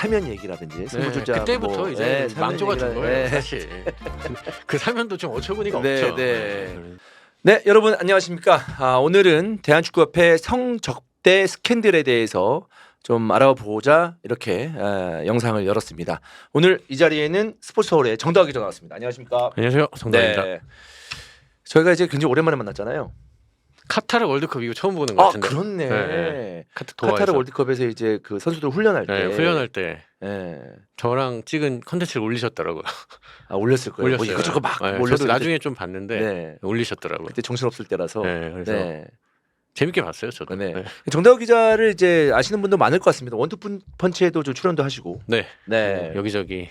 사면 얘기라든지 승부조작 그때부터 뭐, 이제 사면 망조가 준 얘기라- 거예요, 사실. 그 사면도 좀 어처구니가 네, 없죠. 네. 네, 여러분 안녕하십니까? 오늘은 대한축구협회 성적대 스캔들에 대해서 좀 알아보자 이렇게 영상을 열었습니다. 오늘 이 자리에는 스포츠서울의 정다우 기자 나왔습니다. 안녕하십니까? 안녕하세요, 정답입니다. 네. 저희가 이제 굉장히 오랜만에 만났잖아요. 카타르 월드컵 이거 처음 보는 것 아, 같은데. 그렇네. 네. 카타르 월드컵에서 이제 그 선수들 훈련할 때, 훈련할 때 예. 저랑 찍은 컨텐츠를 올리셨더라고요. 올렸을 거예요. 뭐 올렸어요. 이것저것 막 네, 올려도 저도 나중에 좀 봤는데 네. 올리셨더라고요. 그때 정신 없을 때라서. 네, 그래서 네. 재밌게 봤어요, 저도. 네. 네. 정다우 기자를 이제 아시는 분도 많을 것 같습니다. 원투펀치에도 좀 출연도 하시고. 네. 네. 여기저기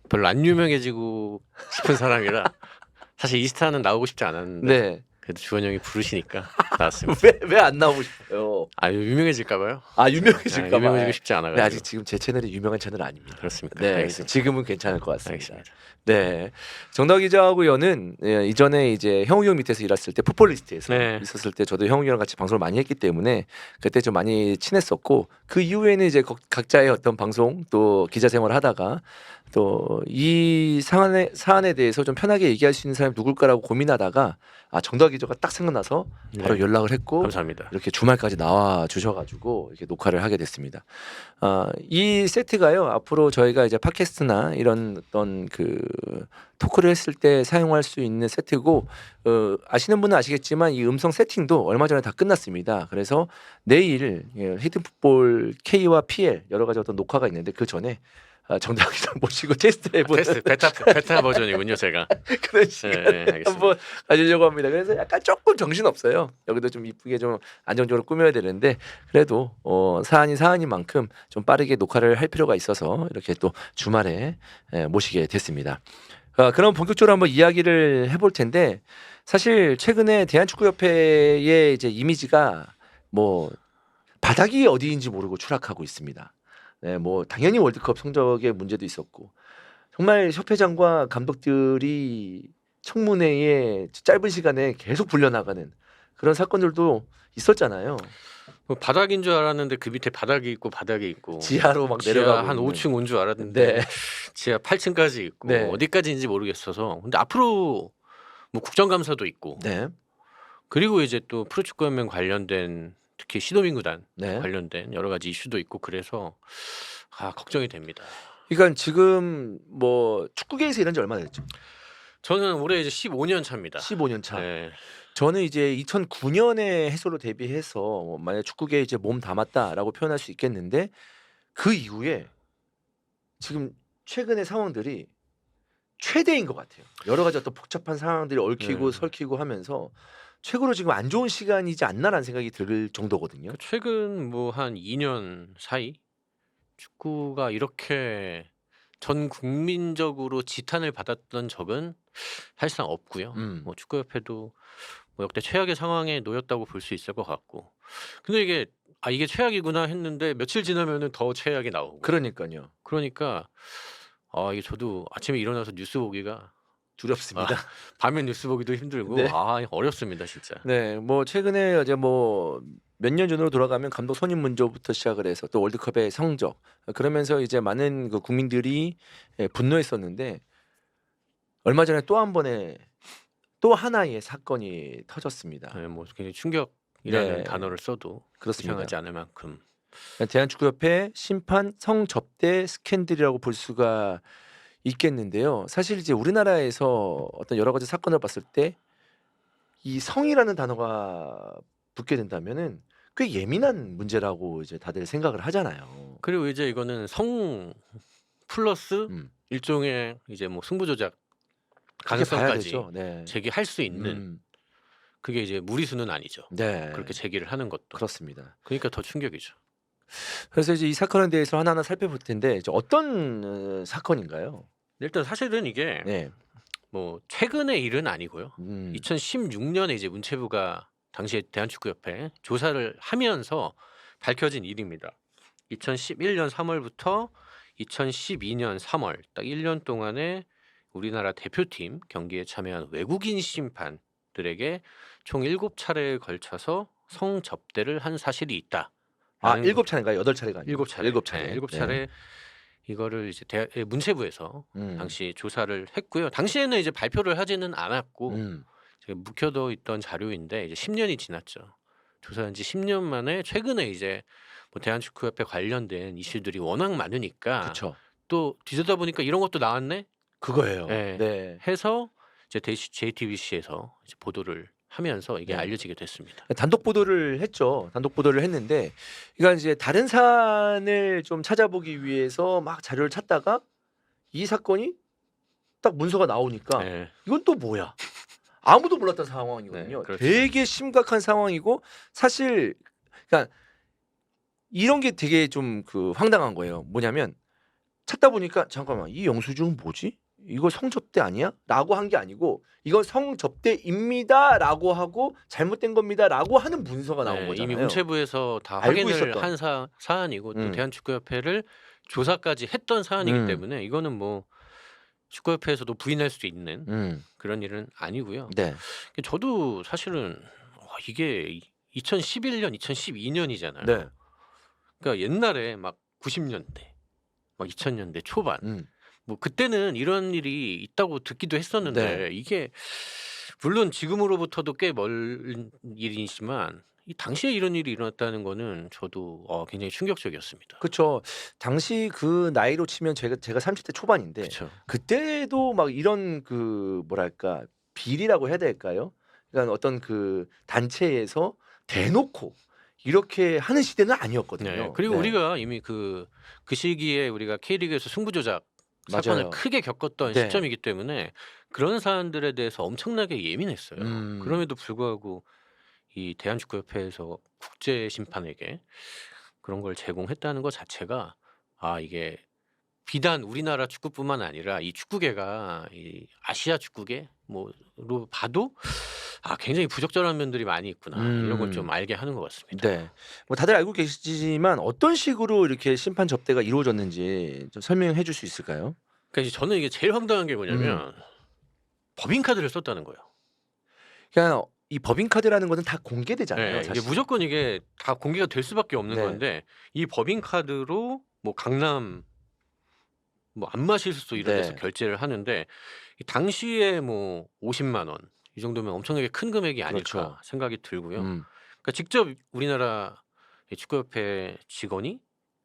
별로 안 유명해지고 싶은 사람이라 사실 이스타는 나오고 싶지 않았는데 네. 그래도 주원 형이 부르시니까 나왔습니다. 왜 안 나오고 싶어요? 유명해질까 봐요. 유명해질까 봐. 유명해지고 싶지 않아가지고. 네, 아직 지금 제 채널이 유명한 채널 아닙니다. 그렇습니까? 네. 알겠습니다. 지금은 괜찮을 것 같습니다. 알겠습니다. 네. 정다우 기자하고 연은 이전에 이제 형우 형 밑에서 일했을 때 풋볼리스트에서 네. 있었을 때 저도 형우 형이랑 같이 방송을 많이 했기 때문에 그때 좀 많이 친했었고 그 이후에는 이제 각자의 어떤 방송 또 기자 생활을 하다가 또 이 사안에 대해서 좀 편하게 얘기할 수 있는 사람이 누굴까라고 고민하다가 정다우 기자가 딱 생각나서 바로 네. 연락을 했고 감사합니다. 이렇게 주말까지 나와 주셔가지고 이렇게 녹화를 하게 됐습니다. 이 세트가요 앞으로 저희가 이제 팟캐스트나 이런 어떤 그 토크를 했을 때 사용할 수 있는 세트고 아시는 분은 아시겠지만 이 음성 세팅도 얼마 전에 다 끝났습니다. 그래서 내일 히든풋볼 K와 PL 여러 가지 어떤 녹화가 있는데 그 전에 정다우 기자 모시고 테스트 해보는 테스트 베타 버전이군요, 제가. 그런 시간 네, 알겠습니다. 한번 가지려고 합니다. 그래서 약간 조금 정신 없어요. 여기도 좀 이쁘게 좀 안정적으로 꾸며야 되는데 그래도 사안이만큼 좀 빠르게 녹화를 할 필요가 있어서 이렇게 또 주말에 모시게 됐습니다. 그럼 본격적으로 한번 이야기를 해볼 텐데 사실 최근에 대한축구협회의 이제 이미지가 뭐 바닥이 어디인지 모르고 추락하고 있습니다. 네, 뭐 당연히 월드컵 성적의 문제도 있었고 정말 협회장과 감독들이 청문회에 짧은 시간에 계속 불려나가는 그런 사건들도 있었잖아요. 뭐 바닥인 줄 알았는데 그 밑에 바닥이 있고 지하로 막 지하 내려가고 한 있는. 5층 온 줄 알았는데 네. 지하 8층까지 있고 네. 어디까지인지 모르겠어서 근데 앞으로 뭐 국정감사도 있고 네. 그리고 이제 또 프로축구연맹 관련된 특히 시도민구단 네. 관련된 여러 가지 이슈도 있고 그래서 걱정이 됩니다. 그러니까 지금 뭐 축구계에서 일한 지 얼마나 됐죠? 저는 올해 이제 15년 차입니다. 15년 차. 네. 저는 이제 2009년에 해소로 데뷔해서 만약 축구계에 이제 몸 담았다라고 표현할 수 있겠는데 그 이후에 지금 최근의 상황들이 최대인 것 같아요. 여러 가지 어떤 복잡한 상황들이 얽히고 설키고 하면서 최고로 지금 안 좋은 시간이지 않나라는 생각이 들 정도거든요. 최근 뭐 한 2년 사이 축구가 이렇게 전 국민적으로 지탄을 받았던 적은 사실상 없고요. 뭐 축구협회도 뭐 역대 최악의 상황에 놓였다고 볼 수 있을 것 같고. 근데 이게 최악이구나 했는데 며칠 지나면은 더 최악이 나오고. 그러니까요. 그러니까 이게 저도 아침에 일어나서 뉴스 보기가 두렵습니다. 밤에 뉴스 보기도 힘들고 네. 어렵습니다, 진짜. 네, 뭐 최근에 이제 뭐 몇 년 전으로 돌아가면 감독 선임 문제부터 시작을 해서 또 월드컵의 성적 그러면서 이제 많은 그 국민들이 분노했었는데 얼마 전에 또 하나의 사건이 터졌습니다. 네, 뭐 굉장히 충격이라는 네. 단어를 써도 그렇습니다. 이상하지 않을 만큼. 대한축구협회 심판 성접대 스캔들이라고 볼 수가 있겠는데요. 사실 이제 우리나라에서 어떤 여러 가지 사건을 봤을 때 이 성이라는 단어가 붙게 된다면은 꽤 예민한 문제라고 이제 다들 생각을 하잖아요. 그리고 이제 이거는 성 플러스 음. 일종의 이제 뭐 승부조작 그렇게 봐야 가능성까지 되죠. 네. 제기할 수 있는 그게 이제 무리수는 아니죠. 네. 그렇게 제기를 하는 것도. 그렇습니다. 그러니까 더 충격이죠. 그래서 이제 이 사건에 대해서 하나하나 살펴볼 텐데 이제 어떤 사건인가요? 일단 사실은 이게 네. 뭐 최근의 일은 아니고요. 2016년에 이제 문체부가 당시에 대한축구협회 조사를 하면서 밝혀진 일입니다. 2011년 3월부터 2012년 3월 딱 1년 동안에 우리나라 대표팀 경기에 참여한 외국인 심판들에게 총 7차례에 걸쳐서 성접대를 한 사실이 있다. 7차례인가요? 8차례가 아니고 7차례. 7차례. 네, 7차례 이거를 이제 문체부에서 음. 당시 조사를 했고요. 당시에는 이제 발표를 하지는 않았고 음. 제가 묵혀둬 있던 자료인데 이제 10년이 지났죠. 조사한 지 10년 만에 최근에 이제 뭐 대한축구협회 관련된 이슈들이 워낙 많으니까 그쵸. 또 뒤져다 보니까 '이런 것도 나왔네?' 그거예요. 예. 네. 해서 이제 JTBC에서 이제 보도를 하면서 이게 네. 알려지게 됐습니다. 단독 보도를 했죠. 단독 보도를 했는데 그러니까 이제 다른 사안을 좀 찾아보기 위해서 막 자료를 찾다가 이 사건이 딱 문서가 나오니까 예. 이건 또 뭐야? 아무도 몰랐던 네. 상황이거든요. 그렇죠. 되게 심각한 상황이고 사실 그러니까 이런 게 되게 좀 그 황당한 거예요. 뭐냐면 찾다 보니까 '잠깐만 이 영수증은 뭐지? 이거 성접대 아니야?' 라고 한 게 아니고 "이건 성접대입니다."라고 하고 "잘못된 겁니다."라고 하는 문서가 나온 네. 이미 거잖아요. 문체부에서 다 알고 확인을 있었던. 한 사안이고 또 음. 대한축구협회를 조사까지 했던 사안이기 음. 때문에 이거는 뭐 축구협회에서도 부인할 수 있는 음. 그런 일은 아니고요. 네. 저도 사실은 이게 2011년, 2012년이잖아요. 네. 그러니까 옛날에 막 90년대, 막 2000년대 초반 음. 뭐 그때는 이런 일이 있다고 듣기도 했었는데 네. 이게 물론 지금으로부터도 꽤 멀은 일이지만 이 당시에 이런 일이 일어났다는 거는 저도 굉장히 충격적이었습니다. 그쵸. 당시 그 나이로 치면 제가 30대 초반인데 그쵸. 그때도 막 이런 그 뭐랄까 비리라고 해야 될까요? 그러니까 어떤 그 단체에서 대놓고 이렇게 하는 시대는 네. 아니었거든요. 그리고 네. 우리가 이미 그 시기에 우리가 K리그에서 승부 조작 사건을 맞아요. 크게 겪었던 네. 시점이기 때문에 그런 사안들에 대해서 엄청나게 예민했어요. 음. 그럼에도 불구하고 이 대한축구협회에서 국제 심판에게 그런 걸 제공했다는 것 자체가 이게 비단 우리나라 축구뿐만 아니라 이 축구계가 이 아시아 축구계 뭐로 봐도 굉장히 부적절한 면들이 많이 있구나. 이런 걸 좀 음. 알게 하는 것 같습니다. 네. 뭐 다들 알고 계시지만 어떤 식으로 이렇게 심판 접대가 이루어졌는지 좀 설명해 줄 수 있을까요? 그러니까 이제 저는 이게 제일 황당한 게 음. 뭐냐면 법인카드를 썼다는 거예요. 그냥 이 법인카드라는 거는 다 공개되잖아요, 예. 이게 사실. 무조건 이게 다 공개가 될 수밖에 없는 네. 건데 이 법인카드로 뭐 강남 뭐 안마실수 이런 데서 네. 결제를 하는데 이 당시에 뭐 50만 원 이 정도면 엄청나게 큰 금액이 아닐까 그렇죠. 생각이 들고요. 음. 그러니까 직접 우리나라 이 축구협회 직원이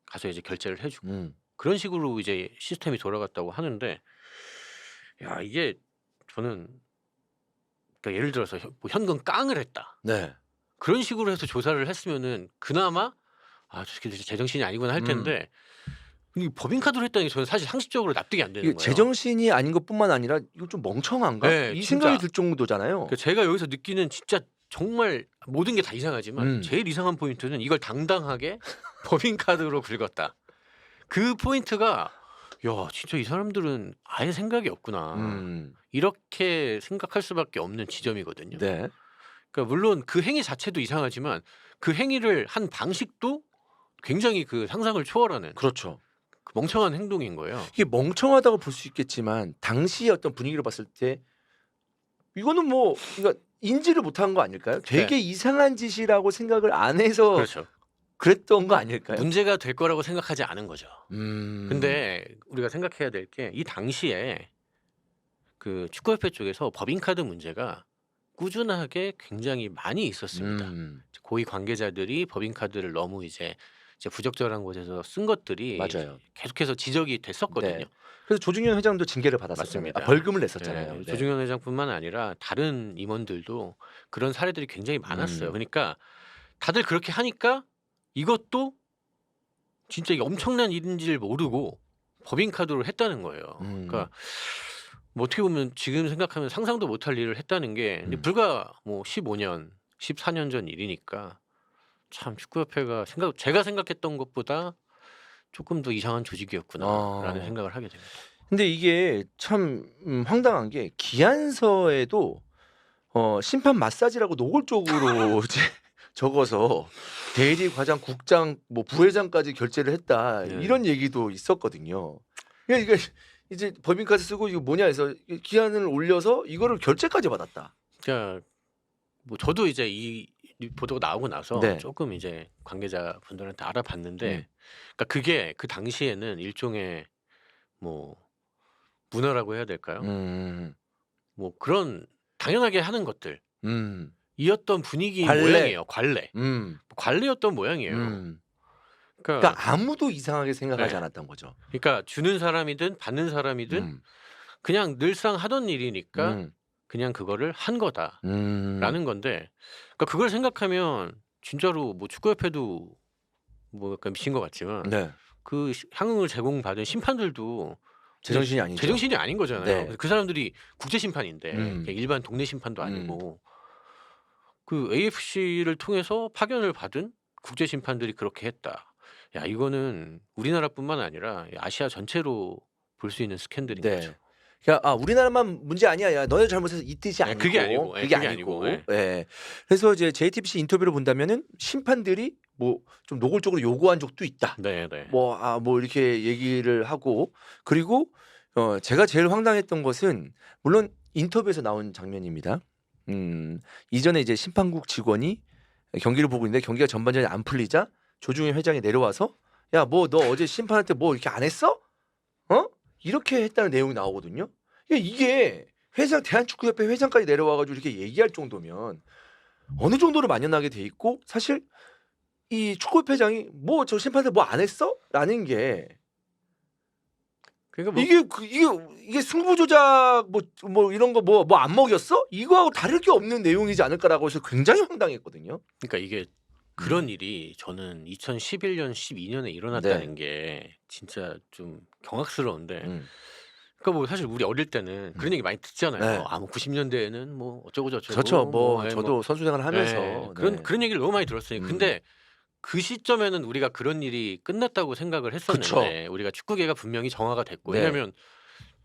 가서 이제 결제를 해 주고 음. 그런 식으로 이제 시스템이 돌아갔다고 하는데 야 이게 저는 그러니까 예를 들어서 뭐 현금 깡을 했다. 네. 그런 식으로 해서 조사를 했으면은 그나마 '아 저 새끼들 제정신이 아니구나.' 할 음. 텐데 이 법인카드로 했다는 게 저는 사실 상식적으로 납득이 안 이게 되는 거예요. 제정신이 아닌 것뿐만 아니라 '이거 좀 멍청한가?' 예. 이 생각이 진짜 들 정도잖아요. 제가 여기서 느끼는 진짜 정말 모든 게 다 이상하지만 음. 제일 이상한 포인트는 이걸 당당하게 법인카드로 긁었다. 그 포인트가 '야 진짜 이 사람들은 아예 생각이 없구나.' 음. 이렇게 생각할 수밖에 없는 지점이거든요. 네. 그러니까 물론 그 행위 자체도 이상하지만 그 행위를 한 방식도 굉장히 그 상상을 초월하는 그렇죠. 그 멍청한 행동인 거예요. 이게 멍청하다고 볼 수 있겠지만 당시의 어떤 분위기로 봤을 때 이거는 뭐 그러니까 인지를 못한 거 아닐까요? 네. 되게 이상한 짓이라고 생각을 안 해서 그렇죠. 그랬던 거 아닐까요? 문제가 될 거라고 생각하지 않은 거죠. 음. 근데 우리가 생각해야 될 게 이 당시에 그 축구협회 쪽에서 법인카드 문제가 꾸준하게 굉장히 많이 있었습니다. 음. 고위 관계자들이 법인카드를 너무 이제 부적절한 곳에서 쓴 것들이 맞아요. 계속해서 지적이 됐었거든요. 네. 그래서 조중현 회장도 징계를 받았었잖아요. 맞습니다. 벌금을 냈었잖아요. 네. 네. 조중현 회장뿐만 아니라 다른 임원들도 그런 사례들이 굉장히 많았어요. 음. 그러니까 다들 그렇게 하니까 이것도 진짜 이게 엄청난 일인지를 모르고 법인카드로 했다는 거예요. 음. 그러니까 뭐 어떻게 보면 지금 생각하면 상상도 못할 일을 했다는 게 근데 음. 불과 뭐 15년, 14년 전 일이니까 참 축구협회가 제가 생각했던 것보다 조금 더 이상한 조직이었구나라는 어. 생각을 하게 됩니다. 근데 이게 참 황당한 게 기한서에도 심판 마사지라고 노골적으로 이제 적어서 대리 과장, 국장, 뭐 부회장까지 결제를 했다 네. 이런 얘기도 있었거든요. 그러니까 이게 이제 법인카드 쓰고 이거 뭐냐 해서 기한을 올려서 이거를 결제까지 받았다. 그러니까 뭐 저도 이제 이 보도가 나오고 나서 네. 조금 이제 관계자분들한테 알아봤는데 음. 그러니까 그게 그 당시에는 일종의 뭐 문화라고 해야 될까요? 음. 뭐 그런 당연하게 하는 것들 음. 이었던 분위기 관례. 모양이에요. 관례. 음. 관례였던 모양이에요. 음. 그러니까 그러니까 아무도 이상하게 생각하지 네. 않았던 거죠. 그러니까 주는 사람이든 받는 사람이든 음. 그냥 늘상 하던 일이니까 음. 그냥 그거를 한 거다라는 음. 건데 그러니까 그걸 생각하면 진짜로 뭐 축구협회도 뭐 약간 미친 것 같지만 네. 그 향응을 제공받은 심판들도 제정신이 아니죠. 제정신이 아닌 거잖아요. 네. 그 사람들이 국제 심판인데 그냥 일반 동네 심판도 아니고 그 AFC를 통해서 파견을 받은 국제 심판들이 그렇게 했다. 야 이거는 우리나라뿐만 아니라 아시아 전체로 볼 수 있는 스캔들인 거죠. 네. 그러니까 우리나라만 문제 아니야. 야, 너네 잘못해서 이 뜻이 예, 아니고 그게 아니고, 예, 그게 그게 아니고. 아니고, 예. 예. 그래서 이제 JTBC 인터뷰를 본다면은 심판들이 뭐 좀 노골적으로 요구한 적도 있다. 네네. 뭐 이렇게 얘기를 하고 그리고 제가 제일 황당했던 것은 물론 인터뷰에서 나온 장면입니다. 이전에 이제 심판국 직원이 경기를 보고 있는데 경기가 전반전에 안 풀리자 조중현 회장이 내려와서 야, 뭐 너 어제 심판한테 뭐 이렇게 안 했어? 어? 이렇게 했다는 내용이 나오거든요. 이게 회장 대한축구협회 회장까지 내려와 가지고 이렇게 얘기할 정도면 어느 정도로 만연하게 돼 있고 사실 이 축구협회장이 뭐 저 심판한테 뭐 안 했어? 라는 게 그러니까 뭐 이게 승부 조작 뭐 이런 거 뭐 안 먹였어? 이거하고 다를 게 없는 내용이지 않을까라고 해서 굉장히 황당했거든요. 그러니까 이게 그런 일이 저는 2011년, 12년에 네. 일어났다는 게 진짜 좀 경악스러운데 음. 그러니까 뭐 사실 우리 어릴 때는 그런 얘기 많이 듣잖아요. 네. 뭐 90년대에는 뭐 어쩌고 저쩌고 그렇죠. 뭐 예, 저도 선수 생활을 하면서 예, 그런 얘기를 너무 많이 들었어요. 근데 그 시점에는 우리가 그런 일이 끝났다고 생각을 그쵸. 했었는데 우리가 축구계가 분명히 정화가 됐고 네. 왜냐면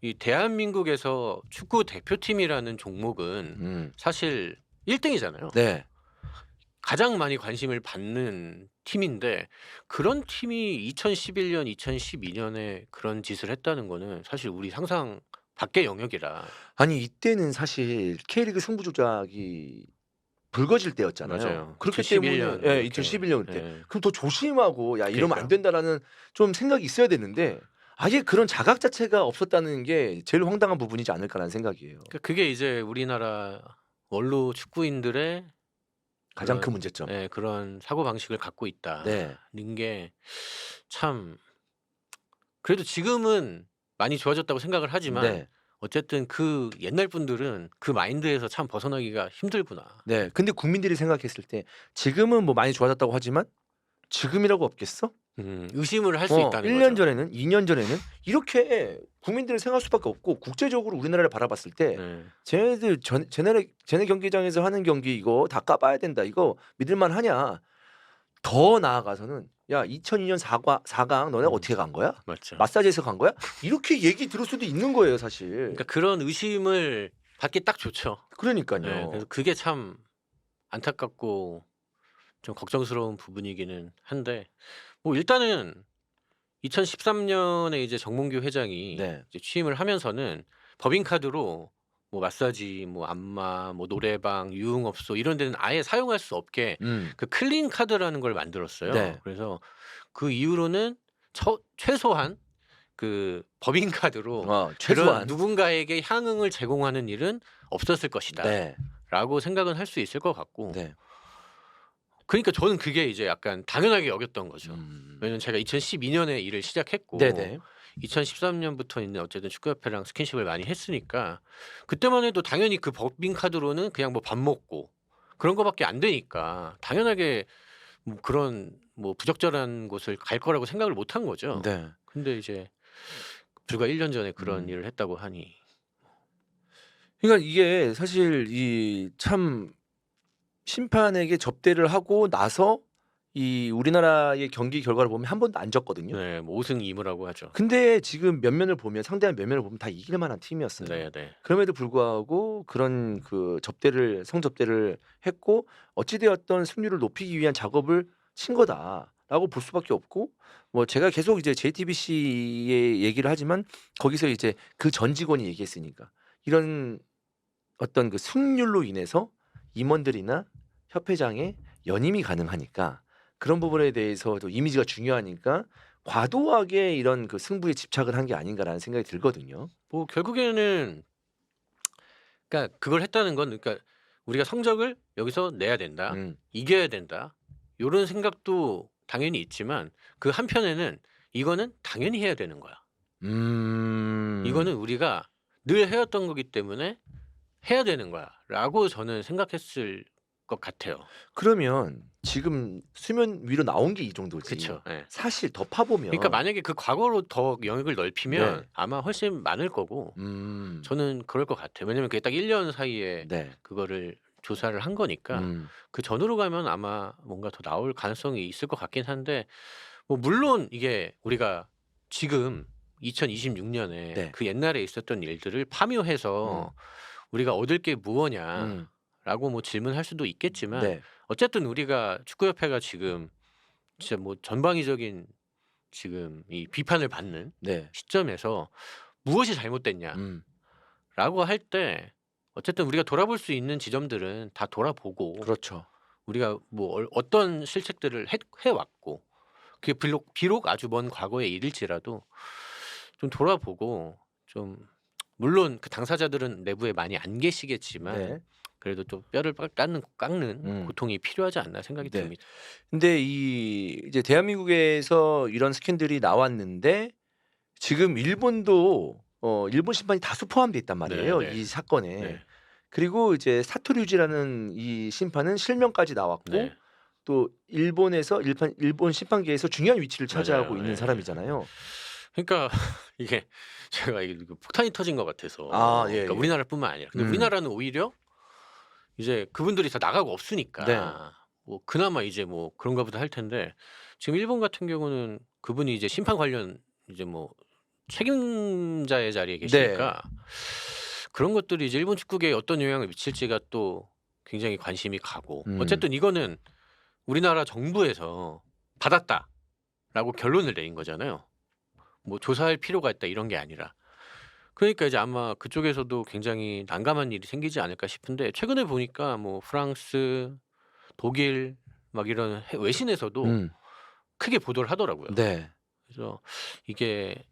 이 대한민국에서 축구 대표팀이라는 종목은 사실 1등이잖아요. 네. 가장 많이 관심을 받는 팀인데 그런 팀이 2011년, 2012년에 그런 짓을 했다는 거는 사실 우리 상상 밖의 영역이라. 아니 이때는 사실 K리그 승부 조작이 불거질 때였잖아요. 맞아요. 그렇기 2011 때문에 년 예, 이렇게. 2011년 그때. 예. 그럼 더 조심하고 야, 이러면 안 그러니까요. 된다라는 좀 생각이 있어야 됐는데 아예 그런 자각 자체가 없었다는 게 제일 황당한 부분이지 않을까라는 생각이에요. 그게 이제 우리나라 원로 축구인들의 가장 큰 그런 문제점. 예, 그런 사고 방식을 갖고 네. 있다는 게 참 그래도 지금은 많이 좋아졌다고 생각을 하지만 네. 어쨌든 그 옛날 분들은 그 마인드에서 참 벗어나기가 힘들구나. 네. 근데 국민들이 생각했을 때 지금은 뭐 많이 좋아졌다고 하지만 지금이라고 없겠어? 의심을 할 수 있다는 1년 거죠. 전에는 2년 전에는 이렇게 국민들을 생각할 수밖에 없고 국제적으로 우리나라를 바라봤을 때 네. 쟤네들 쟤네 경기장에서 하는 경기 이거 다 까봐야 된다. 이거 믿을만 하냐. 더 나아가서는 야, 2002년 4강 너네 어떻게 간 거야? 맞죠. 마사지에서 간 거야? 이렇게 얘기 들을 수도 있는 거예요, 사실. 그러니까 그런 의심을 받기 딱 좋죠. 그러니까요. 네, 그래서 그게 참 안타깝고 좀 걱정스러운 부분이기는 한데 뭐 일단은 2013년에 이제 정몽규 회장이 네. 이제 취임을 하면서는 법인카드로 뭐 마사지, 뭐 안마, 뭐 노래방, 유흥업소 이런 데는 아예 사용할 수 없게 그 클린 카드라는 걸 만들었어요. 네. 그래서 그 이후로는 최소한 그 법인카드로 그런 최소한. 누군가에게 향응을 제공하는 일은 없었을 네. 것이다라고 생각은 할 수 있을 것 같고 네. 그러니까 저는 그게 이제 약간 당연하게 여겼던 거죠. 음. 왜냐면 제가 2012년에 일을 시작했고 네네. 2013년부터는 어쨌든 축구협회랑 스킨십을 많이 했으니까 그때만 해도 당연히 그 법인카드로는 그냥 뭐 밥 먹고 그런 거밖에 안 되니까 당연하게 뭐 그런 뭐 부적절한 곳을 갈 거라고 생각을 못 한 거죠. 네. 근데 이제 불과 1년 전에 그런 일을 했다고 하니 그러니까 이게 사실 이 참 심판에게 접대를 하고 나서 이 우리나라의 경기 결과를 보면 한 번도 안 졌거든요. 네, 뭐 5승 2무라고 하죠. 근데 지금 면면을 보면 상대한 면면을 보면 다 이길 만한 팀이었어요. 네, 네. 그럼에도 불구하고 그런 그 성접대를 했고 어찌 되었던 승률을 높이기 위한 작업을 친 거다라고 볼 수밖에 없고 뭐 제가 계속 이제 JTBC의 얘기를 하지만 거기서 이제 그 전 직원이 얘기했으니까 이런 어떤 그 승률로 인해서 임원들이나 협회장의 연임이 가능하니까 그런 부분에 대해서도 이미지가 중요하니까 과도하게 이런 그 승부에 집착을 한 게 아닌가라는 생각이 들거든요. 뭐 결국에는 그러니까 그걸 했다는 건 그러니까 우리가 성적을 여기서 내야 된다. 음. 이겨야 된다. 요런 생각도 당연히 있지만 그 한편에는 이거는 당연히 해야 되는 거야. 이거는 우리가 늘 해왔던 거기 때문에 해야 되는 거야라고 저는 생각했을 것 같아요. 그러면 지금 수면 위로 나온 게 이 정도지. 그쵸. 예. 사실 더 파보면 그러니까 만약에 그 과거로 더 영역을 넓히면 네. 아마 훨씬 많을 거고 음. 저는 그럴 것 같아요. 왜냐면 그게 딱 1년 사이에 네. 그거를 조사를 한 거니까 음. 그 전으로 가면 아마 뭔가 더 나올 가능성이 있을 것 같긴 한데 뭐 물론 이게 우리가 지금 2026 년에 네. 그 옛날에 있었던 일들을 파묘해서 우리가 얻을 게 음. 무엇냐라고 뭐 질문할 수도 있겠지만 네. 어쨌든 우리가 축구협회가 지금 진짜 뭐 전방위적인 지금 이 비판을 받는 네. 시점에서 무엇이 잘못됐냐라고 음. 할 때 어쨌든 우리가 돌아볼 수 있는 지점들은 다 돌아보고 그렇죠. 우리가 뭐 어떤 실책들을 해왔고 그게 비록 아주 먼 과거의 일일지라도 좀 돌아보고 좀 물론 그 당사자들은 내부에 많이 안 계시겠지만 네. 그래도 좀 뼈를 깎는 음. 고통이 필요하지 않나 생각이 네. 듭니다. 근데 이제 대한민국에서 이런 스캔들이 나왔는데 지금 일본도 일본 심판이 다수 포함돼 있단 말이에요, 네네. 이 사건에. 네. 그리고 이제 사토류지라는 이 심판은 실명까지 나왔고 네. 또 일본에서 일본 심판계에서 중요한 위치를 차지하고 맞아요. 있는 예. 사람이잖아요. 그러니까 이게 제가 이게 폭탄이 터진 것 같아서 아 그러니까 예예. 우리나라뿐만 아니라 근데 음. 우리나라는 오히려 이제 그분들이 다 나가고 네. 없으니까 뭐 그나마 이제 뭐 그런가 보다 할 텐데 지금 일본 같은 경우는 그분이 이제 심판 관련 이제 뭐 책임자의 자리에 네. 계시니까 그런 것들이 이제 일본 축구계에 어떤 영향을 미칠지가 또 굉장히 관심이 가고 어쨌든 이거는 우리나라 정부에서 받았다라고 결론을 내린 거잖아요. 뭐 조사할 필요가 있다 이런 게 아니라. 그러니까 이제 아마 그쪽에서도 굉장히 난감한 일이 생기지 않을까 싶은데 최근에 보니까 뭐 프랑스, 독일 막 이런 외신에서도 음. 크게 보도를 하더라고요. 네. 그래서 이게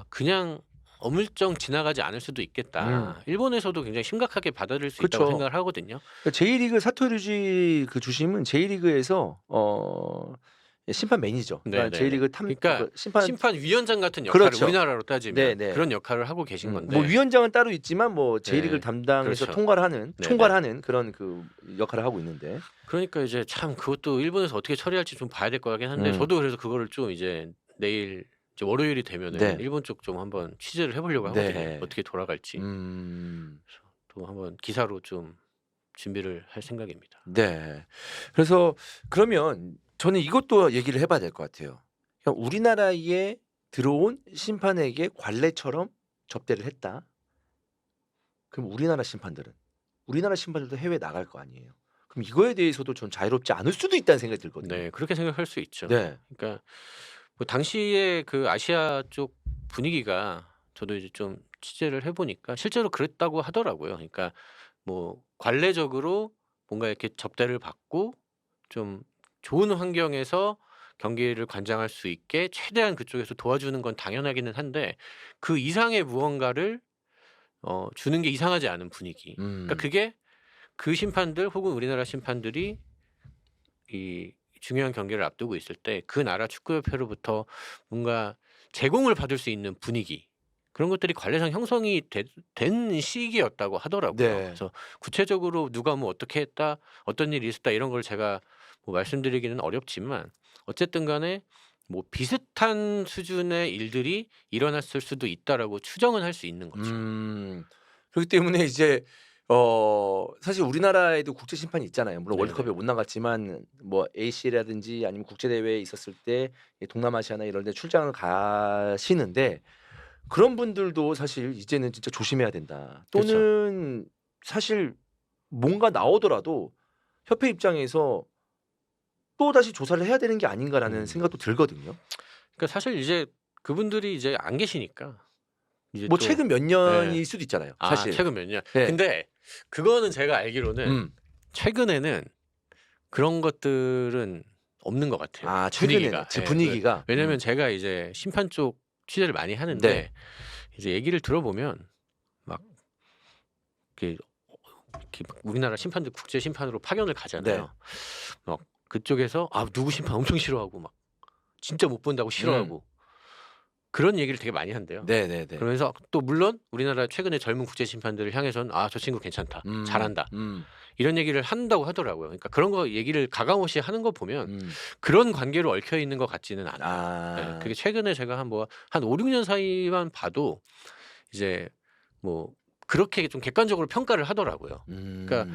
그냥 어물쩍 지나가지 않을 수도 있겠다. 일본에서도 굉장히 심각하게 받아들일 수 있다고 그쵸. 생각을 하거든요. 그러니까 J리그 사토류지 그 주심은 J리그에서 심판 매니저. 그러니까 네네네. J리그 그러니까 그 심판 심판위원장 같은 역할을 그렇죠. 우리나라로 따지면 네네. 그런 역할을 하고 계신 뭐 건데 위원장은 따로 있지만 뭐 J리그를 네. 담당해서 그렇죠. 총괄하는 네네. 그런 그 역할을 하고 있는데. 그러니까 이제 참 그것도 일본에서 어떻게 처리할지 좀 봐야 될 것 같긴 한데 음. 저도 그래서 그거를 좀 이제 내일 이제 월요일이 되면은 네. 일본 쪽 좀 한번 취재를 해 보려고 하거든요. 네. 어떻게 돌아갈지. 음. 또 한번 기사로 좀 준비를 할 생각입니다. 네. 그래서 그러면 저는 이것도 얘기를 해 봐야 될 것 같아요. 그냥 우리나라에 들어온 심판에게 관례처럼 접대를 했다. 그럼 우리나라 심판들도 해외에 나갈 거 아니에요. 그럼 이거에 대해서도 전 자유롭지 않을 수도 있다는 생각이 들거든요. 네. 그렇게 생각할 수 있죠. 네. 그러니까 뭐 당시에 그 아시아 쪽 분위기가 저도 이제 좀 취재를 해 보니까 실제로 그랬다고 하더라고요. 그러니까 뭐 관례적으로 뭔가 이렇게 접대를 받고 좀 좋은 환경에서 경기를 관장할 수 있게 최대한 그쪽에서 도와주는 건 당연하기는 한데 그 이상의 무언가를 주는 게 이상하지 않은 분위기. 그러니까 그게 그 심판들 혹은 우리나라 심판들이 이 중요한 경기를 앞두고 있을 때 그 나라 축구협회로부터 뭔가 제공을 받을 수 있는 분위기 그런 것들이 관례상 형성이 된 시기였다고 하더라고요. 네. 그래서 구체적으로 누가 뭐 어떻게 했다, 어떤 일이 있었다 이런 걸 제가 뭐 말씀드리기는 어렵지만 어쨌든 간에 뭐 비슷한 수준의 일들이 일어났을 수도 있다라고 추정은 할 수 있는 거죠. 그렇기 때문에 이제 사실 우리나라에도 국제 심판이 있잖아요. 물론 네네. 월드컵에 못 나갔지만 뭐 ACL이라든지 아니면 국제 대회에 있었을 때 동남아시아나 이런 데 출장을 가시는데 그런 분들도 사실 이제는 진짜 조심해야 된다. 그쵸. 또는 사실 뭔가 나오더라도 협회 입장에서 또다시 조사를 해야 되는 게 아닌가라는 음. 생각도 들거든요. 그러니까 사실 이제 그분들이 이제 안 계시니까 이제 뭐 또 최근 몇 네. 년일 수도 있잖아요. 사실. 최근 몇 년. 네. 근데 그거는 제가 알기로는 음. 최근에는 그런 것들은 없는 것 같아요. 아 최근에 예, 분위기가 왜냐면 제가 이제 심판 쪽 취재를 많이 하는데 네. 이제 얘기를 들어보면 막 이렇게 막 우리나라 심판들 국제 심판으로 파견을 네. 가잖아요. 막 그쪽에서 아 누구 심판 엄청 싫어하고 막 진짜 못 본다고 싫어하고 그런 얘기를 되게 많이 한대요. 네네네. 그러면서 또 물론 우리나라 최근에 젊은 국제 심판들을 향해서는 아 저 친구 괜찮다, 잘한다 이런 얘기를 한다고 하더라고요. 그러니까 그런 거 얘기를 가감없이 하는 거 보면 그런 관계로 얽혀 있는 것 같지는 않아요. 아. 예, 그게 최근에 제가 한 5, 6년 사이만 봐도 이제 뭐 그렇게 좀 객관적으로 평가를 하더라고요. 그러니까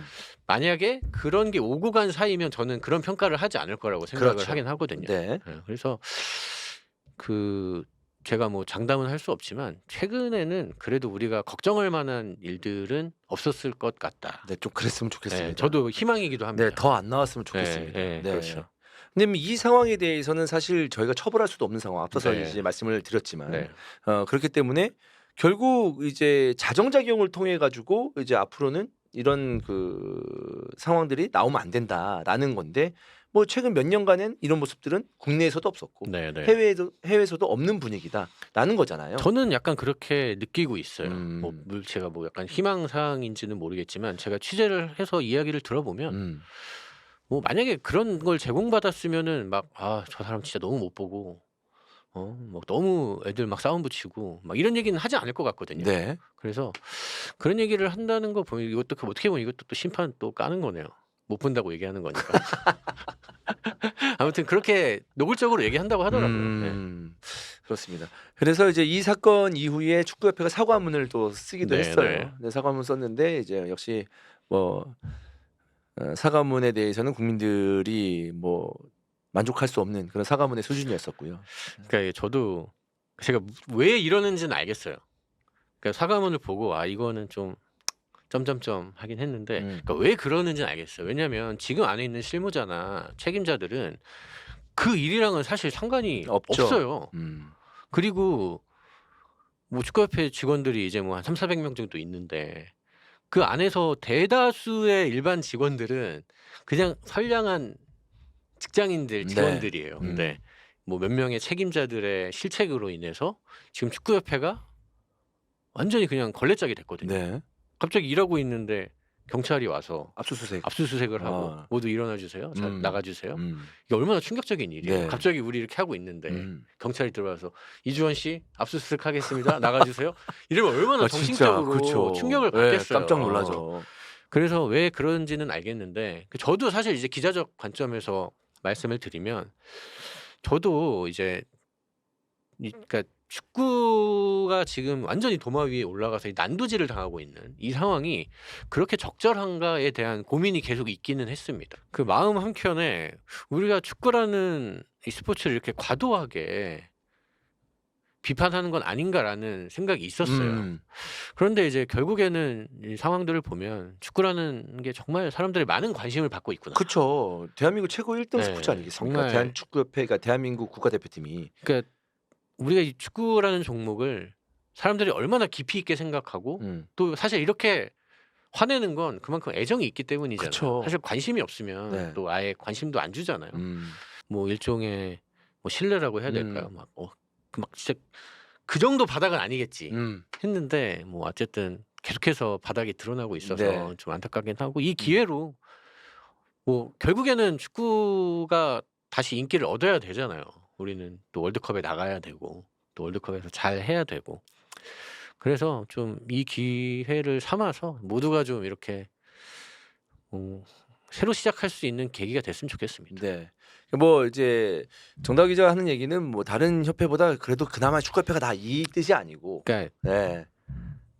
만약에 그런 게 오고 간 사이면 저는 그런 평가를 하지 않을 거라고 생각을 그렇죠. 하긴 하거든요. 네. 예, 그래서 그 제가 뭐 장담은 할 수 없지만 최근에는 그래도 우리가 걱정할 만한 일들은 없었을 것 같다. 네, 좀 그랬으면 좋겠습니다. 예, 저도 희망이기도 합니다. 네, 더 안 나왔으면 좋겠습니다. 예, 네. 그렇죠. 근데 이 상황에 대해서는 사실 저희가 처벌할 수도 없는 상황. 앞서서 네. 이제 말씀을 드렸지만 네. 그렇기 때문에 결국 이제 자정작용을 통해 가지고 이제 앞으로는 이런 그 상황들이 나오면 안 된다라는 건데 뭐 최근 몇 년간은 이런 모습들은 국내에서도 없었고 네, 네. 해외에서도 없는 분위기다라는 거잖아요. 저는 약간 그렇게 느끼고 있어요. 뭐 음. 제가 뭐 약간 희망 사항인지는 모르겠지만 제가 취재를 해서 이야기를 들어보면 뭐 만약에 그런 걸 제공받았으면은 막 아 저 사람 진짜 너무 못 보고 막 너무 애들 막 싸움 붙이고 막 이런 얘기는 하지 않을 것 같거든요. 네. 그래서 그런 얘기를 한다는 거 보면 이것도 어떻게 보면 이것도 또 심판 또 까는 거네요. 못 본다고 얘기하는 거니까. 아무튼 그렇게 노골적으로 얘기한다고 하더라고요. 네. 그렇습니다. 그래서 이제 이 사건 이후에 축구협회가 사과문을 또 쓰기도 네, 했어요. 네. 네, 사과문 썼는데 이제 역시 뭐 사과문에 대해서는 국민들이 뭐 만족할 수 없는 그런 사과문의 수준이었었고요. 그러니까 저도 제가 왜 이러는지는 알겠어요. 그러니까 사과문을 보고 아 이거는 좀 점점점 하긴 했는데 그러니까 왜 그러는지는 알겠어요. 왜냐하면 지금 안에 있는 실무자나 책임자들은 그 일이랑은 사실 상관이 없죠. 없어요. 그리고 뭐 축구협회 직원들이 이제 뭐 한 3,400명 정도 있는데 그 안에서 대다수의 일반 직원들은 그냥 선량한 직장인들 네. 직원들이에요. 근데 뭐 몇 명의 책임자들의 실책으로 인해서 지금 축구협회가 완전히 그냥 걸레짝이 됐거든요. 네. 갑자기 일하고 있는데 경찰이 와서 압수수색을 하고 모두 일어나 주세요. 자, 나가 주세요. 이게 얼마나 충격적인 일이에요. 네. 갑자기 우리 이렇게 하고 있는데 경찰이 들어와서 이주원 씨 압수수색 하겠습니다. 나가 주세요. 이러면 얼마나 정신적으로 그쵸. 충격을 네, 받겠어요. 깜짝 놀라죠. 그래서 왜 그런지는 알겠는데 저도 사실 이제 기자적 관점에서 말씀을 드리면 저도 이제 그러니까 축구가 지금 완전히 도마 위에 올라가서 이 난도질을 당하고 있는 이 상황이 그렇게 적절한가에 대한 고민이 계속 있기는 했습니다. 그 마음 한켠에 우리가 축구라는 이 스포츠를 이렇게 과도하게 비판하는 건 아닌가라는 생각이 있었어요. 그런데 이제 결국에는 이 상황들을 보면 축구라는 게 정말 사람들의 많은 관심을 받고 있구나. 그렇죠. 대한민국 최고 1등 스포츠 아니겠습니까? 정말 대한축구협회가 대한민국 국가대표팀이. 그러니까 우리가 이 축구라는 종목을 사람들이 얼마나 깊이 있게 생각하고 또 사실 이렇게 화내는 건 그만큼 애정이 있기 때문이잖아요. 그쵸. 사실 관심이 없으면 네. 또 아예 관심도 안 주잖아요. 뭐 일종의 뭐 신뢰라고 해야 될까요? 막 진짜 그 정도 바닥은 아니겠지 했는데 뭐 어쨌든 계속해서 바닥이 드러나고 있어서 네. 좀 안타깝긴 하고 이 기회로 뭐 결국에는 축구가 다시 인기를 얻어야 되잖아요. 우리는 또 월드컵에 나가야 되고 또 월드컵에서 잘 해야 되고 그래서 좀 이 기회를 삼아서 모두가 좀 이렇게 새로 시작할 수 있는 계기가 됐으면 좋겠습니다. 네. 뭐 이제 정다우 기자가 하는 얘기는 뭐 다른 협회보다 그래도 그나마 축구협회가 다 이 뜻이 아니고. 그러니까 네.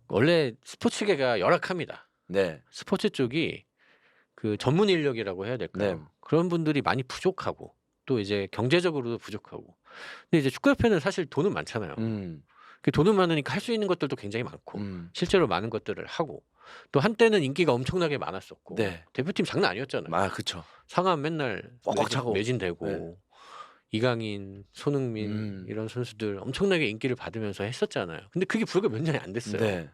원래 스포츠계가 열악합니다. 네. 스포츠 쪽이 그 전문 인력이라고 해야 될까요? 네. 그런 분들이 많이 부족하고 또 이제 경제적으로도 부족하고. 근데 이제 축구협회는 사실 돈은 많잖아요. 그 돈은 많으니까 할 수 있는 것들도 굉장히 많고 실제로 많은 것들을 하고 또 한때는 인기가 엄청나게 많았었고 네. 대표팀 장난 아니었잖아요. 아, 그렇죠. 상암 맨날 꽉꽉 차고. 매진되고 네. 이강인, 손흥민 이런 선수들 엄청나게 인기를 받으면서 했었잖아요. 근데 그게 불과 몇 년이 안 됐어요. 네.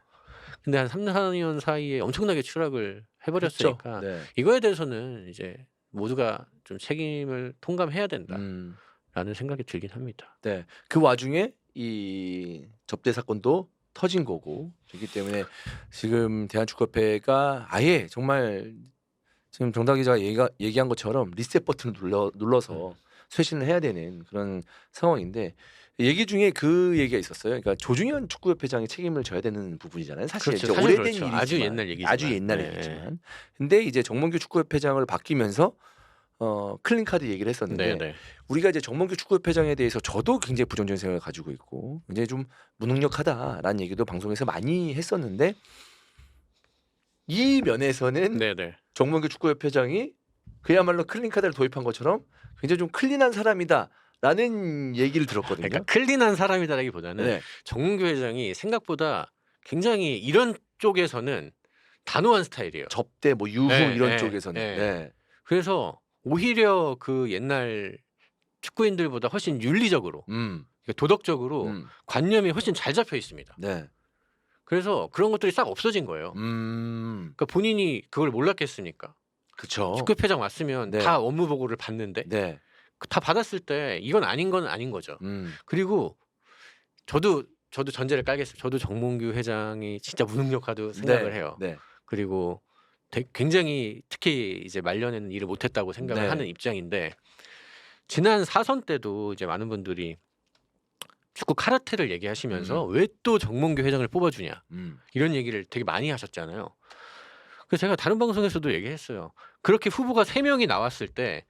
근데 한 3, 4년 사이에 엄청나게 추락을 해버렸으니까 네. 이거에 대해서는 이제 모두가 좀 책임을 통감해야 된다라는 음. 생각이 들긴 합니다. 네. 그 와중에 이 접대 사건도 터진 거고 그렇기 때문에 지금 대한축구협회가 아예 정말 지금 정당 기자가 얘기한 것처럼 리셋 버튼을 눌러서 쇄신을 해야 되는 그런 상황인데 얘기 중에 그 얘기가 있었어요. 그러니까 조중현 축구협회장이 책임을 져야 되는 부분이잖아요. 사실 그렇죠. 이제 사실 오래된 그렇죠. 일이지만 아주 옛날 얘기지만. 아주 옛날 네. 얘기지만 근데 이제 정몽규 축구협회장을 바뀌면서 클린 카드 얘기를 했었는데 네네. 우리가 이제 정몽규 축구협회장에 대해서 저도 굉장히 부정적인 생각을 가지고 있고 굉장히 좀 무능력하다라는 얘기도 방송에서 많이 했었는데 이 면에서는 네네. 정몽규 축구협회장이 그야말로 클린 카드를 도입한 것처럼 굉장히 좀 클린한 사람이다라는 얘기를 들었거든요. 그러니까 클린한 사람이다라기보다는 네. 정몽규 회장이 생각보다 굉장히 이런 쪽에서는 단호한 스타일이에요. 접대 뭐 유후 네, 이런 네, 쪽에서는 네. 네. 그래서 오히려 그 옛날 축구인들보다 훨씬 윤리적으로 음. 그러니까 도덕적으로 음. 관념이 훨씬 잘 잡혀 있습니다. 네. 그래서 그런 것들이 싹 없어진 거예요. 그러니까 본인이 그걸 몰랐겠습니까? 그쵸. 축구회장 왔으면 네. 다 업무 보고를 받는데 네. 다 받았을 때 이건 아닌 건 아닌 거죠. 그리고 저도 전제를 깔겠습니다. 저도 정몽규 회장이 진짜 무능력하다고 생각을 네. 해요. 네. 그리고 굉장히 특히 이제 말년에는 일을 못했다고 생각을 네. 하는 입장인데 지난 사선 때도 이제 많은 분들이 축구 카르텔을 얘기하시면서 왜 또 정몽규 회장을 뽑아주냐 이런 얘기를 되게 많이 하셨잖아요. 그래서 제가 다른 방송에서도 얘기했어요. 그렇게 후보가 3명이 나왔을 때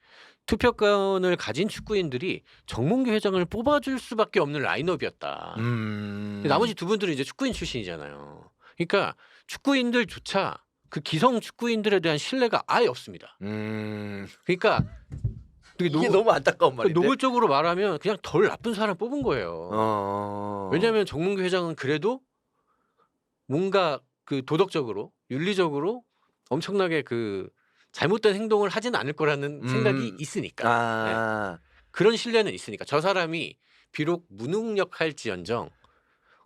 투표권을 가진 축구인들이 정몽규 회장을 뽑아줄 수밖에 없는 라인업이었다. 근데 나머지 두 분들은 이제 축구인 출신이잖아요. 그러니까 축구인들조차 그 기성 축구인들에 대한 신뢰가 아예 없습니다. 그러니까 이게 너무 안타까운 말인데. 노골적으로 말하면 그냥 덜 나쁜 사람 뽑은 거예요. 왜냐하면 정몽규 회장은 그래도 뭔가 그 도덕적으로 윤리적으로 엄청나게 그 잘못된 행동을 하진 않을 거라는 생각이 있으니까. 네. 그런 신뢰는 있으니까 저 사람이 비록 무능력할지언정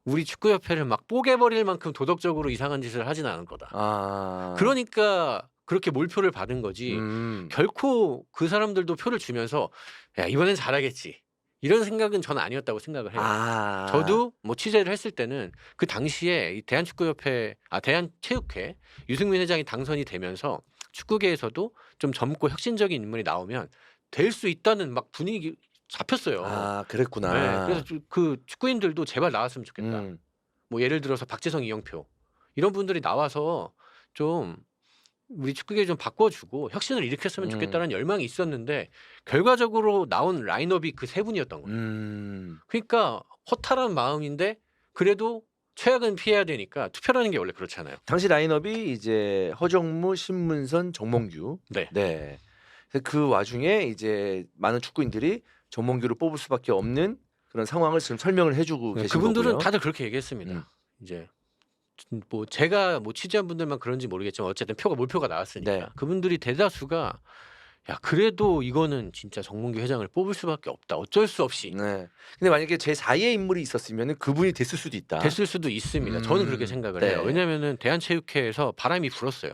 우리 축구협회를 막 뽀개버릴 만큼 도덕적으로 이상한 짓을 하진 않을 거다. 그러니까 그렇게 몰표를 받은 거지 결코 그 사람들도 표를 주면서 야 이번엔 잘하겠지 이런 생각은 저는 아니었다고 생각을 해요. 저도 뭐 취재를 했을 때는 그 당시에 이 대한축구협회 대한체육회 유승민 회장이 당선이 되면서 축구계에서도 좀 젊고 혁신적인 인물이 나오면 될 수 있다는 막 분위기 잡혔어요. 그랬구나. 네, 그래서 그 축구인들도 제발 나왔으면 좋겠다. 뭐 예를 들어서 박지성, 이영표 이런 분들이 나와서 좀 우리 축구계 좀 바꿔주고 혁신을 일으켰으면 좋겠다는 열망이 있었는데 결과적으로 나온 라인업이 그 세 분이었던 거예요. 그러니까 허탈한 마음인데 그래도 최악은 피해야 되니까 투표라는 게 원래 그렇잖아요. 당시 라인업이 이제 허정무, 신문선, 정몽규. 네. 네. 그 와중에 이제 많은 축구인들이 정몽규를 뽑을 수밖에 없는 그런 상황을 지금 설명을 해주고 계신 그분들은 거고요. 다들 그렇게 얘기했습니다. 이제 뭐 제가 뭐 취재한 분들만 그런지 모르겠지만 어쨌든 몰표가 나왔으니까 네. 그분들이 대다수가 야 그래도 이거는 진짜 정몽규 회장을 뽑을 수밖에 없다. 어쩔 수 없이. 네. 근데 만약에 제 4의 인물이 있었으면 그분이 됐을 수도 있다. 됐을 수도 있습니다. 저는 그렇게 생각을 네. 해요. 왜냐하면은 대한체육회에서 바람이 불었어요.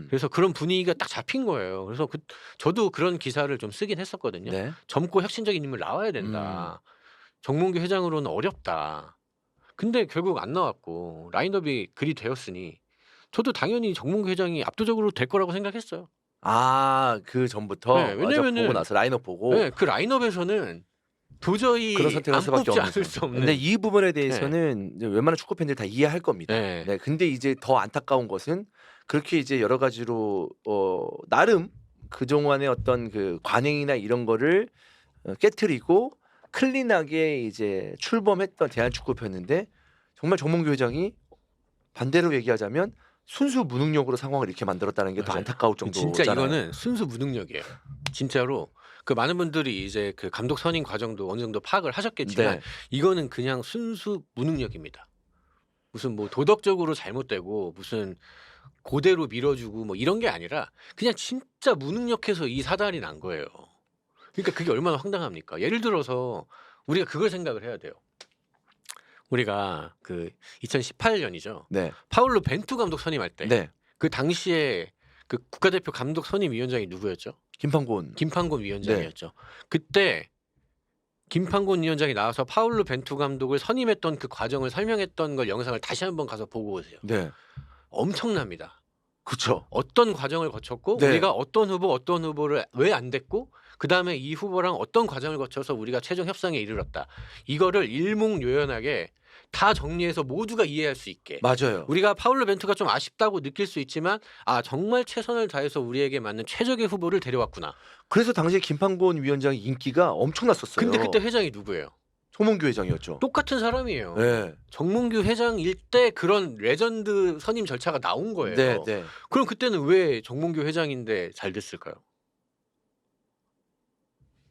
그래서 그런 분위기가 딱 잡힌 거예요. 그래서 저도 그런 기사를 좀 쓰긴 했었거든요. 네. 젊고 혁신적인 인물 나와야 된다. 정몽규 회장으로는 어렵다. 근데 결국 안 나왔고 라인업이 그리 되었으니 저도 당연히 정몽규 회장이 압도적으로 될 거라고 생각했어요. 그 전부터 네, 왜냐면은 보고 나서 라인업 보고 네, 그 라인업에서는 도저히 그런 선택을 할 안 수밖에 뽑지 없는 않을 수 없는. 근데 이 부분에 대해서는 이제 웬만한 축구 팬들이 다 이해할 겁니다. 네. 네. 근데 이제 더 안타까운 것은 그렇게 이제 여러 가지로 나름 그동안의 어떤 그 관행이나 이런 거를 깨트리고 클린하게 이제 출범했던 대한축구협회였는데 정말 정몽규 회장이 반대로 얘기하자면 순수 무능력으로 상황을 이렇게 만들었다는 게 더 맞아요. 안타까울 정도잖아요. 진짜 이거는 순수 무능력이에요. 진짜로 그 많은 분들이 이제 그 감독 선임 과정도 어느 정도 파악을 하셨겠지만 네. 이거는 그냥 순수 무능력입니다. 무슨 뭐 도덕적으로 잘못되고 무슨 고대로 밀어주고 뭐 이런 게 아니라 그냥 진짜 무능력해서 이 사달이 난 거예요. 그러니까 그게 얼마나 황당합니까? 예를 들어서 우리가 그걸 생각을 해야 돼요. 우리가 그 2018년이죠. 네. 파울로 벤투 감독 선임할 때 네. 그 당시에 그 국가대표 감독 선임위원장이 누구였죠? 김판곤. 위원장이었죠. 그때 김판곤 위원장이 나와서 파울루 벤투 감독을 선임했던 그 과정을 설명했던 걸 영상을 다시 한번 가서 보고 오세요. 네. 엄청납니다. 그쵸. 어떤 과정을 거쳤고 네. 우리가 어떤 후보를 왜 안 됐고 그다음에 이 후보랑 어떤 과정을 거쳐서 우리가 최종 협상에 이르렀다. 이거를 일목요연하게 다 정리해서 모두가 이해할 수 있게. 맞아요. 우리가 파울루 벤투가 좀 아쉽다고 느낄 수 있지만 아 정말 최선을 다해서 우리에게 맞는 최적의 후보를 데려왔구나. 그래서 당시에 김판곤 위원장의 인기가 엄청났었어요. 근데 그때 회장이 누구예요? 송문규 회장이었죠. 똑같은 사람이에요. 네. 정몽규 회장일 때 그런 레전드 선임 절차가 나온 거예요. 네, 네. 그럼 그때는 왜 정몽규 회장인데 잘 됐을까요?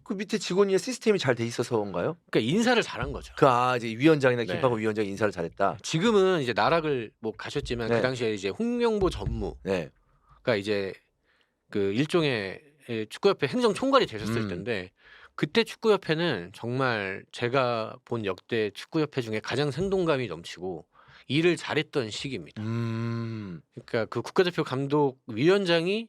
그 밑에 직원의 시스템이 잘 돼 있어서인가요? 그러니까 인사를 잘한 거죠. 이제 위원장이나 네. 김판곤 위원장이 인사를 잘했다. 지금은 이제 나락을 뭐 가셨지만 네. 그 당시에 이제 홍명보 전무가 네. 이제 그 일종의 축구협회 행정총괄이 되셨을 텐데 그때 축구협회는 정말 제가 본 역대 축구협회 중에 가장 생동감이 넘치고 일을 잘했던 시기입니다. 그러니까 그 국가대표 감독 위원장이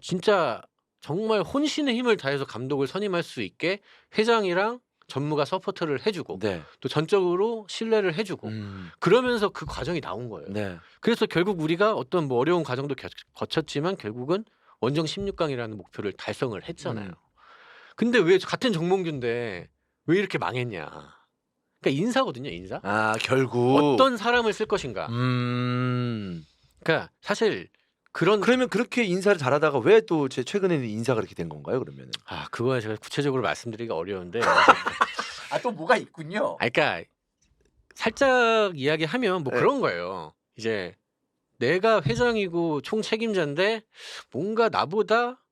진짜 정말 혼신의 힘을 다해서 감독을 선임할 수 있게 회장이랑 전무가 서포트를 해주고 네. 또 전적으로 신뢰를 해주고 그러면서 그 과정이 나온 거예요. 네. 그래서 결국 우리가 어떤 뭐 어려운 과정도 거쳤지만 결국은 원정 16강이라는 목표를 달성을 했잖아요. 근데 왜 같은 정몽규인데 왜 이렇게 망했냐? 그러니까 인사거든요, 인사. 결국 어떤 사람을 쓸 것인가. 그러니까 사실 그러면 그렇게 인사를 잘하다가 왜 또 최근에는 인사가 그렇게 된 건가요? 그러면은 그거는 제가 구체적으로 말씀드리기가 어려운데 또 뭐가 있군요. 그러니까 살짝 이야기하면 뭐 네. 그런 거예요. 이제 내가 회장이고 총책임자인데 뭔가 나보다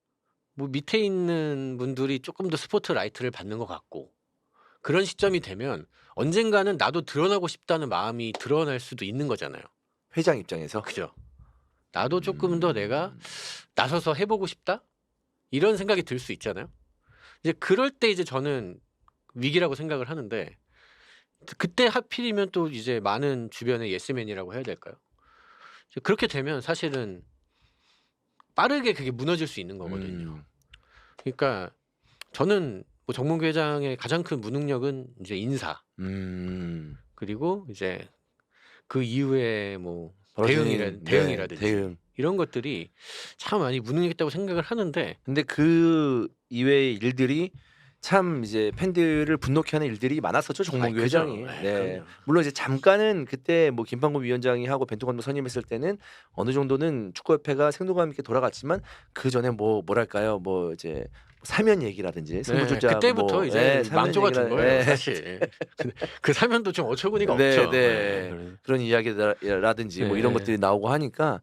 뭐 밑에 있는 분들이 조금 더 스포트라이트를 받는 것 같고 그런 시점이 되면 언젠가는 나도 드러나고 싶다는 마음이 드러날 수도 있는 거잖아요. 회장 입장에서 그죠? 나도 조금 더 내가 나서서 해보고 싶다? 이런 생각이 들 수 있잖아요. 이제 그럴 때 이제 저는 위기라고 생각을 하는데 그때 하필이면 또 이제 많은 주변의 예스맨이라고 해야 될까요? 이제 그렇게 되면 사실은 빠르게 그게 무너질 수 있는 거거든요. 그러니까 저는 뭐 정몽규 회장의 가장 큰 무능력은 이제 인사 그리고 이제 그 이후에 뭐 대응이라든지 대응. 이런 것들이 참 많이 무능했다고 생각을 하는데 근데 그 이외의 일들이 참 이제 팬들을 분노케 하는 일들이 많았었죠. 정몽규 그죠. 회장이. 네. 그럼요. 물론 이제 잠깐은 그때 뭐 김판곤 위원장이 하고 벤투 감독 선임했을 때는 어느 정도는 축구협회가 생동감 있게 돌아갔지만 그 전에 뭐랄까요? 뭐 이제 사면 얘기라든지 승부 조작 그때부터 뭐, 이제 사면 망조가 든 얘기라- 거예요, 네. 사실. 그 사면도 좀 어처구니가 네, 없죠. 네. 그런 이야기라든지 뭐 이런 네. 것들이 나오고 하니까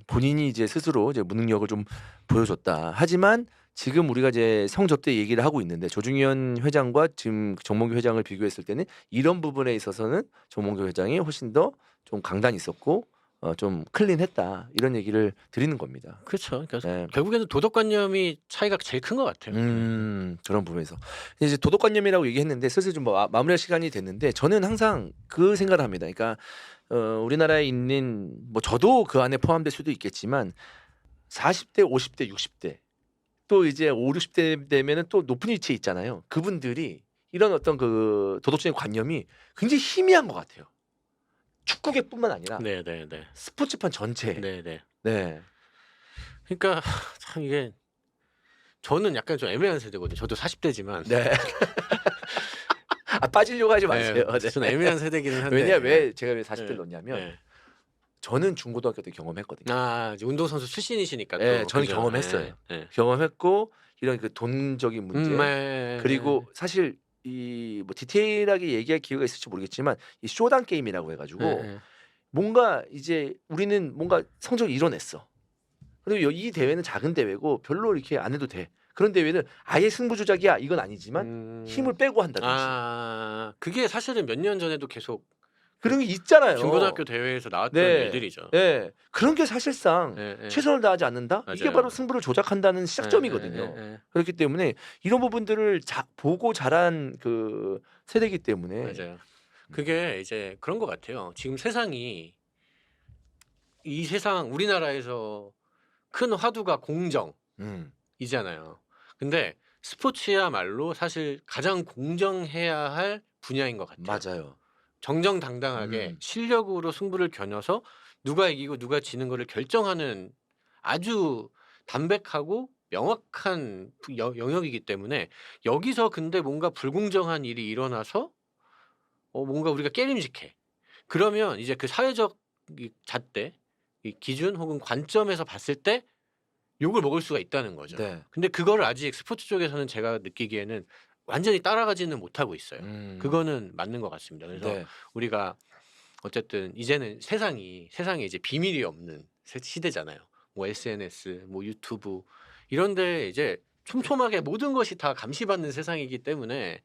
본인이 이제 스스로 이제 무능력을 좀 보여줬다. 하지만 지금 우리가 이제 성접대 얘기를 하고 있는데 조중현 회장과 지금 정몽규 회장을 비교했을 때는 이런 부분에 있어서는 정몽규 회장이 훨씬 더 좀 강단이 있었고 좀 클린했다 이런 얘기를 드리는 겁니다. 그렇죠. 그러니까 네. 결국에는 도덕관념이 차이가 제일 큰 것 같아요. 그런 부분에서 이제 도덕관념이라고 얘기했는데 슬슬 좀 마무리할 시간이 됐는데 저는 항상 그 생각을 합니다. 그러니까 우리나라에 있는 뭐 저도 그 안에 포함될 수도 있겠지만 40대, 50대, 60대 또 이제 5, 60대 되면은 또 높은 위치에 있잖아요. 그분들이 이런 어떤 그 도덕적인 관념이 굉장히 희미한 것 같아요. 축구계뿐만 아니라 네네네. 스포츠판 전체. 네네. 네. 그러니까 참 이게 저는 약간 좀 애매한 세대거든요. 저도 40대지만 네. 빠지려고 하지 마세요. 네. 저는 애매한 세대기는 한데 왜냐 왜 제가 왜 40대를 네. 넣냐면 네. 저는 중고등학교 때 경험했거든요. 이제 운동선수 출신이시니까 또 네, 저는 그죠? 경험했어요. 네. 경험했고 이런 그 돈적인 문제 네. 그리고 사실 이 뭐 디테일하게 얘기할 기회가 있을지 모르겠지만 이 쇼단 게임이라고 해가지고 네. 뭔가 이제 우리는 뭔가 성적을 이뤄냈어. 그리고 이 대회는 작은 대회고 별로 이렇게 안 해도 돼. 그런 대회는 아예 승부 조작이야 이건 아니지만 힘을 빼고 한다든지 그게 사실은 몇 년 전에도 계속 그런 게 있잖아요. 중고등학교 대회에서 나왔던 네. 일들이죠. 네. 그런 게 사실상 최선을 다하지 않는다? 이게 맞아요. 바로 승부를 조작한다는 시작점이거든요. 그렇기 때문에 이런 부분들을 보고 자란 그 세대이기 때문에 맞아요. 그게 이제 그런 것 같아요. 지금 세상이 이 세상 우리나라에서 큰 화두가 공정, 이잖아요. 근데 스포츠야말로 사실 가장 공정해야 할 분야인 것 같아요. 맞아요. 정정당당하게 실력으로 승부를 겨눠서 누가 이기고 누가 지는 거를 결정하는 아주 담백하고 명확한 영역이기 때문에 여기서 근데 뭔가 불공정한 일이 일어나서 뭔가 우리가 깨림직해. 그러면 이제 그 사회적 이 잣대, 이 기준 혹은 관점에서 봤을 때 욕을 먹을 수가 있다는 거죠. 네. 근데 그거를 아직 스포츠 쪽에서는 제가 느끼기에는 완전히 따라가지는 못하고 있어요. 그거는 맞는 것 같습니다. 그래서 네. 우리가 어쨌든 이제는 세상에 이제 비밀이 없는 시대잖아요. 뭐 SNS, 뭐 유튜브 이런 데 이제 촘촘하게 모든 것이 다 감시받는 세상이기 때문에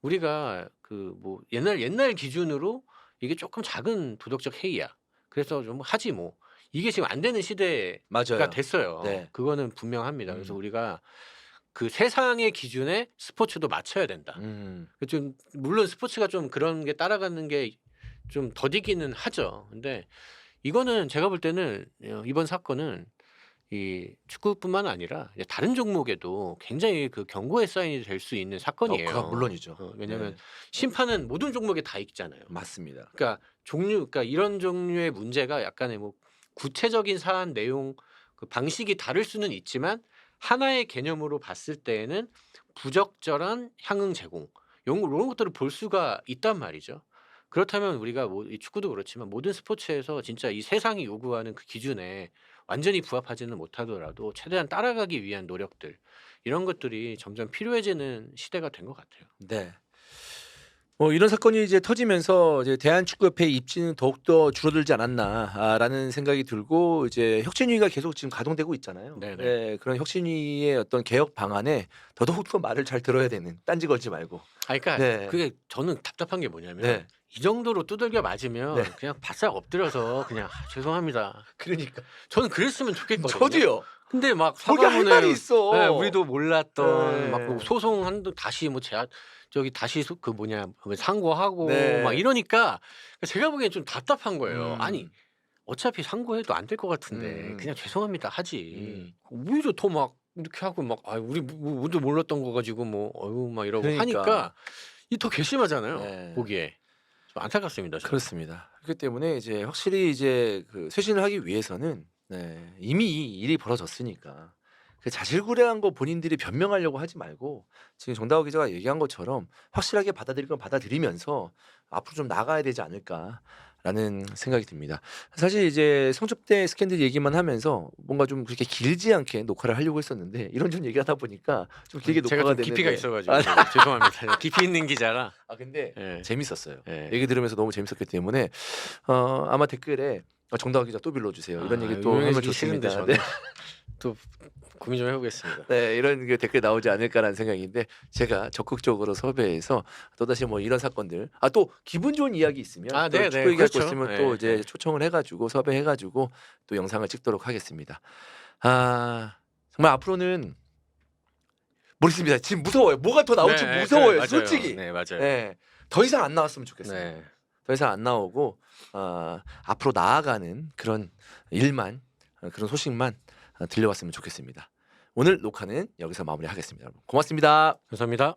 우리가 그 뭐 옛날 기준으로 이게 조금 작은 도덕적 해이야. 그래서 좀 하지 뭐. 이게 지금 안 되는 시대가 맞아요. 됐어요. 네. 그거는 분명합니다. 그래서 음. 우리가 그 세상의 기준에 스포츠도 맞춰야 된다. 좀 물론 스포츠가 좀 그런 게 따라가는 게 좀 더디기는 하죠. 근데 이거는 제가 볼 때는 이번 사건은 이 축구뿐만 아니라 이제 다른 종목에도 굉장히 그 경고의 사인이 될 수 있는 사건이에요. 그건 물론이죠. 왜냐면 네. 심판은 모든 종목에 다 있잖아요. 맞습니다. 그러니까 그러니까 이런 종류의 문제가 약간의 뭐 구체적인 사안 내용 그 방식이 다를 수는 있지만 하나의 개념으로 봤을 때에는 부적절한 향응 제공 요런 것들을 볼 수가 있단 말이죠. 그렇다면 우리가 뭐 이 축구도 그렇지만 모든 스포츠에서 진짜 이 세상이 요구하는 그 기준에 완전히 부합하지는 못하더라도 최대한 따라가기 위한 노력들 이런 것들이 점점 필요해지는 시대가 된 것 같아요. 네. 이런 사건이 이제 터지면서 이제 대한축구협회 입지는 더욱더 줄어들지 않았나라는 생각이 들고 이제 혁신위가 계속 지금 가동되고 있잖아요. 네네. 네, 그런 혁신위의 어떤 개혁 방안에 더더욱더 말을 잘 들어야 되는 딴지 걸지 말고. 그러니까 네. 그게 저는 답답한 게 뭐냐면 네. 이 정도로 두들겨 맞으면 네. 그냥 바싹 엎드려서 그냥 죄송합니다. 그러니까 저는 그랬으면 좋겠거든요. 저도요. 근데 막 거기 할 사과문을 말이 있어. 네, 우리도 몰랐던 네. 막뭐 소송한도 다시 뭐 저기 다시 그 뭐냐 상고하고 네. 막 이러니까 제가 보기엔 좀 답답한 거예요. 아니 음. 어차피 상고해도 안 될 것 같은데 음. 그냥 죄송합니다 하지. 오히려 더 막 이렇게 하고 막 우리 우리도 몰랐던 거 가지고 뭐 어유 막 이러고 그러니까. 하니까 이 더 괘씸하잖아요. 네. 보기에 좀 안타깝습니다. 저는. 그렇습니다. 그렇기 때문에 이제 확실히 이제 그 쇄신을 하기 위해서는 네, 이미 이 일이 벌어졌으니까 그 자질구레한 거 본인들이 변명하려고 하지 말고 지금 정다호 기자가 얘기한 것처럼 확실하게 받아들일 건 받아들이면서 앞으로 좀 나가야 되지 않을까라는 생각이 듭니다. 사실 이제 성접대 스캔들 얘기만 하면서 뭔가 좀 그렇게 길지 않게 녹화를 하려고 했었는데 이런저런 얘기하다 보니까 좀 길게 제가 녹화가 좀 깊이가 되는데 있어가지고 죄송합니다. 깊이 있는 기자라. 근데 예. 재밌었어요. 예. 얘기 들으면서 너무 재밌었기 때문에 아마 댓글에 정다호 기자 또 불러주세요. 이런 얘기 또 하면 유명해지기 좋습니다. 싫은데 네. 저는 또 고민 좀 해보겠습니다. 네, 이런 게 댓글 나오지 않을까라는 생각인데 제가 적극적으로 섭외해서 또다시 뭐 이런 사건들 또 기분 좋은 이야기 있으면 또 네네, 축구 얘기할 거 그렇죠. 있으면 또 이제 초청을 해가지고 섭외해가지고 또 영상을 찍도록 하겠습니다. 정말 앞으로는 모르겠습니다. 지금 무서워요. 뭐가 더 나올지 무서워요. 맞아요. 솔직히. 네 맞아요. 네, 더 이상 안 나왔으면 좋겠어요. 네. 더 이상 안 나오고 앞으로 나아가는 그런 일만 그런 소식만 들려왔으면 좋겠습니다. 오늘 녹화는 여기서 마무리하겠습니다. 여러분. 고맙습니다. 감사합니다.